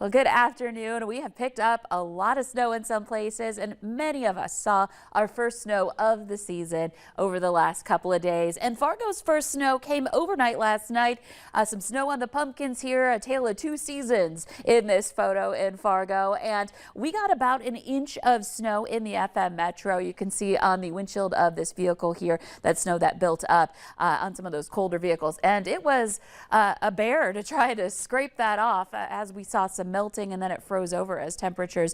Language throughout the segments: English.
Well, good afternoon. We have picked up a lot of snow in some places, and many of us saw our first snow of the season over the last couple of days. And Fargo's first snow came overnight last night. Some snow on the pumpkins here, a tale of two seasons in this photo in Fargo. And we got about an inch of snow in the FM Metro. You can see on the windshield of this vehicle here that snow that built up on some of those colder vehicles. And it was a bear to try to scrape that off as we saw some melting, and then it froze over as temperatures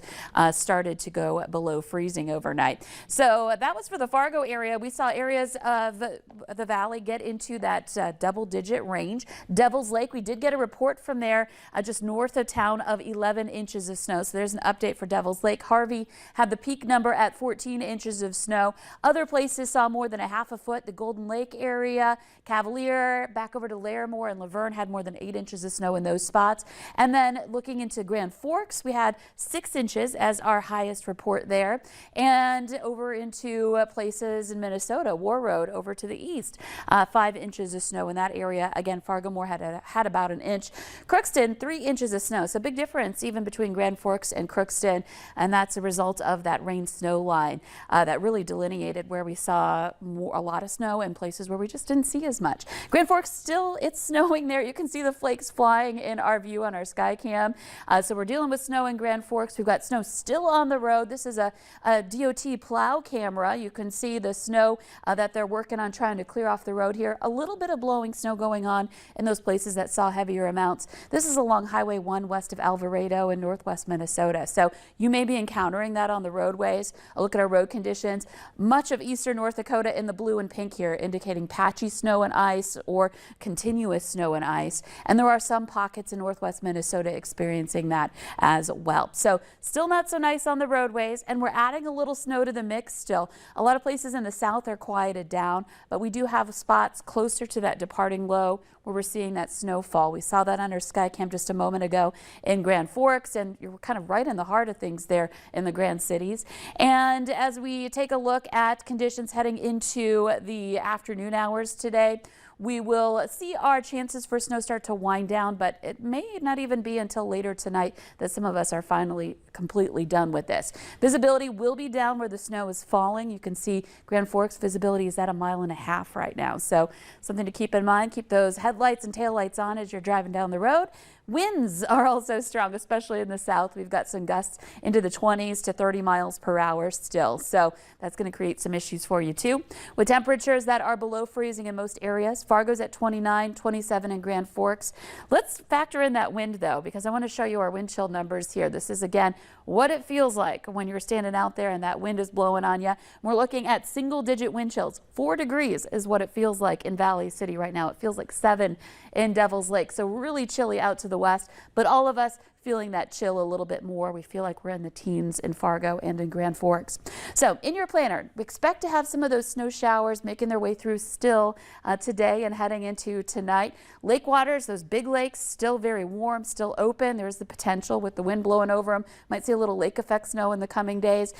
started to go below freezing overnight. So that was for the Fargo area. We saw areas of the valley get into that double-digit range. Devil's Lake, we did get a report from there just north of town of 11 inches of snow. So there's an update for Devil's Lake. Harvey had the peak number at 14 inches of snow. Other places saw more than a half a foot. The Golden Lake area, Cavalier, back over to Larimore and Laverne had more than 8 inches of snow in those spots. And then looking into Grand Forks, we had 6 inches as our highest report there. And over into places in Minnesota, War Road over to the east, 5 inches of snow in that area. Again, Fargo-Moore had about an inch. Crookston, 3 inches of snow. So big difference even between Grand Forks and Crookston. And that's a result of that rain-snow line that really delineated where we saw a lot of snow and places where we just didn't see as much. Grand Forks, still, it's snowing there. You can see the flakes flying in our view on our sky cam. So we're dealing with snow in Grand Forks. We've got snow still on the road. This is a DOT plow camera. You can see the snow that they're working on trying to clear off the road here. A little bit of blowing snow going on in those places that saw heavier amounts. This is along Highway 1 west of Alvarado in northwest Minnesota. So you may be encountering that on the roadways. A look at our road conditions. Much of eastern North Dakota in the blue and pink here, indicating patchy snow and ice or continuous snow and ice. And there are some pockets in northwest Minnesota experiencing that as well. So still not so nice on the roadways, and we're adding a little snow to the mix still. A lot of places in the south are quieted down, but we do have spots closer to that departing low where we're seeing that snowfall. We saw that on our sky cam just a moment ago in Grand Forks, and you're kind of right in the heart of things there in the Grand Cities. And as we take a look at conditions heading into the afternoon hours today, we will see our chances for snow start to wind down, but it may not even be until later tonight that some of us are finally completely done with this. Visibility will be down where the snow is falling. You can see Grand Forks visibility is at 1.5 miles right now. So something to keep in mind. Keep those headlights and taillights on as you're driving down the road. Winds are also strong, especially in the south. We've got some gusts into the 20s to 30 miles per hour still. So that's going to create some issues for you too. With temperatures that are below freezing in most areas, Fargo's at 29, 27 in Grand Forks. Let's factor in that wind though, because I want to show you our wind chill numbers here. This is again what it feels like when you're standing out there and that wind is blowing on you. We're looking at single-digit wind chills. 4 degrees is what it feels like in Valley City right now. It feels like 7 in Devil's Lake. So really chilly out to the west, but all of us feeling that chill a little bit more. We feel like we're in the teens in Fargo and in Grand Forks. So in your planner, we expect to have some of those snow showers making their way through still today and heading into tonight. Lake waters, those big lakes, still very warm, still open. There's the potential with the wind blowing over them. Might see a little lake effect snow in the coming days,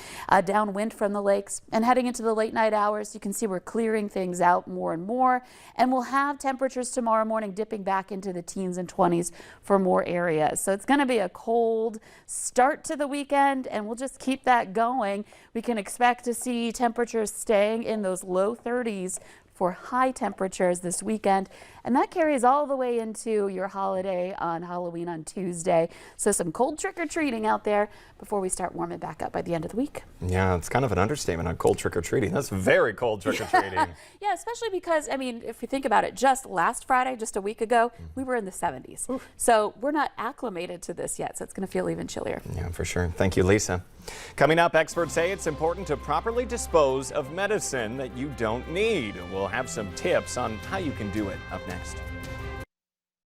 downwind from the lakes. And heading into the late night hours, you can see we're clearing things out more and more. And we'll have temperatures tomorrow morning dipping back into the teens and 20s for more areas. So it's going to be a cold start to the weekend, and we'll just keep that going. We can expect to see temperatures staying in those low 30s for high temperatures this weekend, and that carries all the way into your holiday on Halloween on Tuesday. So some cold trick-or-treating out there before we start warming back up by the end of the week. Yeah, it's kind of an understatement on cold trick-or-treating. That's very cold trick-or-treating. Yeah, especially because, I mean, if you think about it, just last Friday, just a week ago, we were in the 70s. Oof. So we're not acclimated to this yet, so it's going to feel even chillier. Yeah, for sure. Thank you, Lisa. Coming up, experts say it's important to properly dispose of medicine that you don't need. We'll have some tips on how you can do it up next.